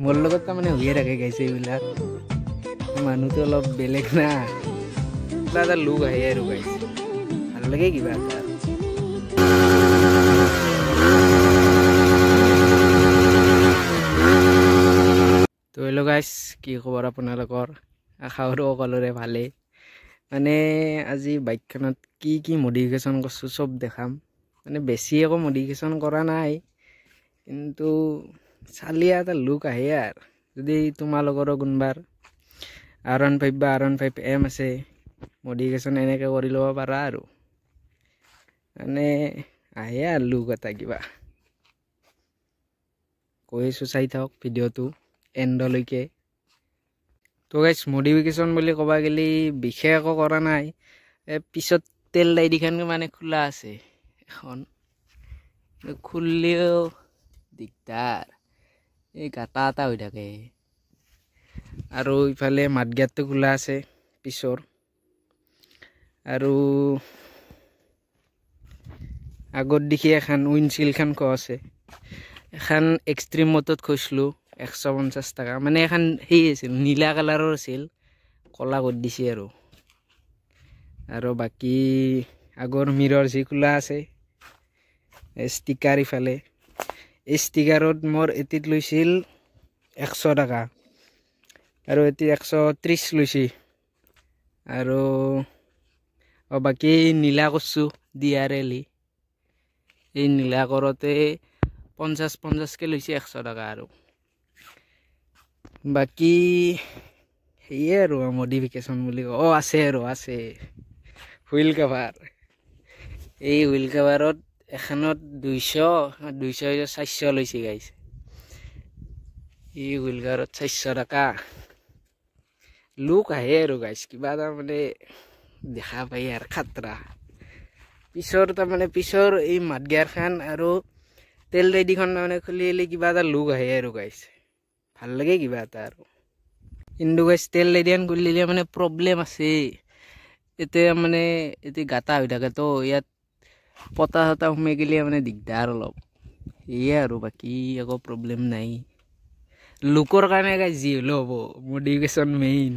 মোৰ লগত তাৰমানে হৈয়ে থাকে গাইছে এইবিলাক মানুহটো অলপ বেলেগ না কিবা এটা লুক আহে আৰু গাইছে ভাল লাগে কিবা এটা তো হেল্ল' গাইছ কি খবৰ আপোনালোকৰ আশা কৰোঁ সকলোৰে ভালেই মানে আজি বাইকখনত কি কি মডিফিকেশ্যন কৰিছোঁ চব দেখাম মানে বেছি একো মডিফিকেশ্যন কৰা নাই কিন্তু চালিয়া এটা লুক আহে আৰু যদি তোমালোকৰো কোনবাৰ R15 বা R15M আছে মডিফিকেশ্যন এনেকৈ কৰি ল'ব পাৰা আৰু মানে আহে আৰু লুক এটা কিবা কৈছোঁ চাই থাকক ভিডিঅ'টো এণ্ডলৈকে তো গাইছ মডিফিকেশ্যন বুলি ক'বা গেলি বিশেষ একো কৰা নাই পিছত তেল ডাইডিখন মানে খোলা আছে এখন খুললেও দিগদাৰ এই গাটা এটা হৈ থাকে আৰু ইফালে মাতগেটটো খোলা আছে পিছৰ আৰু আগত দেখি এখন উইণ্ডশ্বিল্ডখন খোৱা আছে এখন এক্সট্ৰিম মটত খুজিছিলোঁ 150 টকা মানে এখন সেই আছিল নীলা কালাৰৰ আছিল কলা কৰি দিছে আৰু বাকী আগৰ মিৰৰ যি খোলা আছে ষ্টিকাৰ ইফালে এই ষ্টিকাৰত মোৰ এটিত লৈছিল 100 টকা আৰু এটি 130 লৈছে আৰু বাকী নীলা কৰছোঁ DRL এই নীলা কৰোঁতে 50কে লৈছে 100 টকা আৰু বাকী সেয়ে আৰু মডিফিকেশ্যন বুলি আছে হুইল কাভাৰ এই হুইল কাভাৰত এখনত 400 লৈছে গাইছ এই হুইল কাভাৰত 400 টকা লুক আহে আৰু গাইছ কিবা এটা মানে দেখা পাই আৰু খাতৰা পিছৰ এই মাতগিয়াৰখন আৰু তেল ডাইডিখন মানে খুলিলে কিবা এটা লুক আহে আৰু গাইছ ভাল লাগে কিবা এটা আৰু কিন্তু গাইছ তেল ডাইডিখন খুলিলে মানে প্ৰব্লেম আছে এতিয়া মানে এতিয়া গাটা হৈ থাকে তো ইয়াত পতা চতা সোমাই গেলে মানে দিগদাৰ অলপ সেয়ে আৰু বাকী একো প্ৰব্লেম নাই লুকৰ কাৰণে গাইছ যি হ'লেও হ'ব মডিফিকেশ্যন মেইন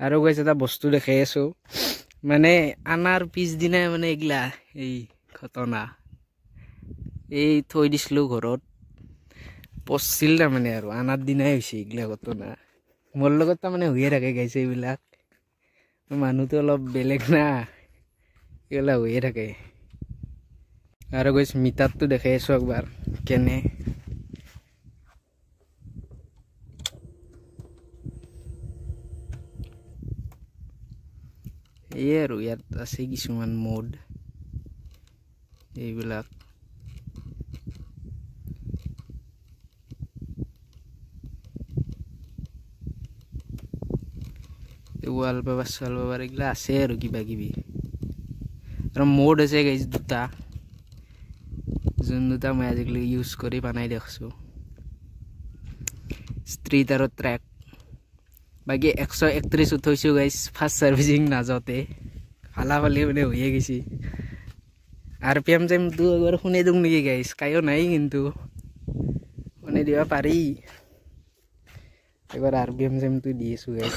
আৰু গাইছ এটা বস্তু দেখাই আছোঁ মানে আনাৰ পিছদিনাই মানে এইগিলা এই ঘটনা এই থৈ দিছিলোঁ ঘৰত পচিল তাৰমানে আৰু আনাৰ দিনাই হৈছে এইগিলা ঘটনা মোৰ লগত তাৰমানে হৈয়ে থাকে গাইছে এইবিলাক মানুহটো অলপ বেলেগ না এইগিলা হৈয়ে থাকে আৰু গাইছ মিটাৰটো দেখাই আছোঁ একবাৰ কেনে এই আৰু ইয়াত আছে কিছুমান মোড এইবিলাক ৱালপেপাৰ এইগিলা আছে আৰু কিবা কিবি আৰু মোড আছে গাইছ দুটা যোন দুটা মই আজিকালি ইউজ কৰি বনাই দেখিছোঁ ষ্ট্ৰীট আৰু ট্ৰেক বাকী 131 উঠৈছোঁ গাইছ ফাৰ্ষ্ট ছাৰ্ভিচিং নাযাওঁতে ফালাফালি মানে হৈয়ে গৈছে RPM টাইমটো এবাৰ শুনি দিওঁ নেকি গাইছ কায়ো নাই কিন্তু শুনি দিব পাৰি এবাৰ RPM টাইমটো দি আছোঁ গাইছ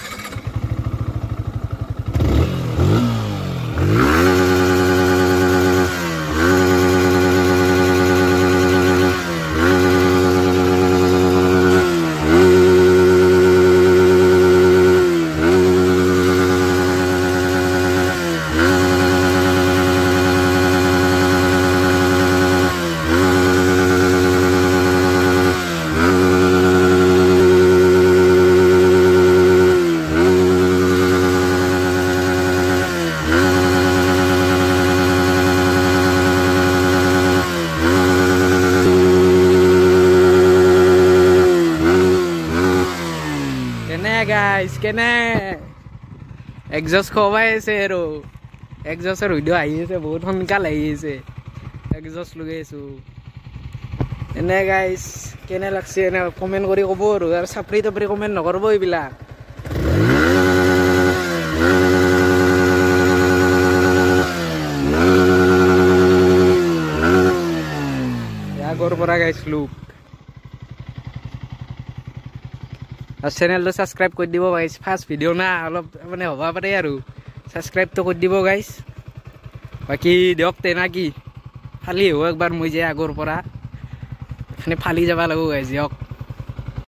guys কেনে এক্সজস্ট খোৱাই আছে আৰু এক্সজস্টৰ ভিডিঅ' আহি আছে বহুত সোনকালে আহি আছে এক্সজস্ট লগাই আছোঁ এনে গাইছ কেনে লাগছে এনে কমেণ্ট কৰি ক'ব আৰু চাপৰি তাপৰি কমেণ্ট নকৰিব এইবিলাক আগৰ পৰা গাইছ লুক আৰু চেনেলটো ছাবস্ক্ৰাইব কৰি দিব গাইছ ফাৰ্ষ্ট ভিডিঅ' না অলপ মানে হ'ব পাৰে আৰু ছাবস্ক্ৰাইবটো কৰি দিব গাইছ বাকী দিয়ক তে না কি ফালি হ'ব একবাৰ মই যে আগৰ পৰা এখানে ফালি যাব লাগিব গাইছ দিয়ক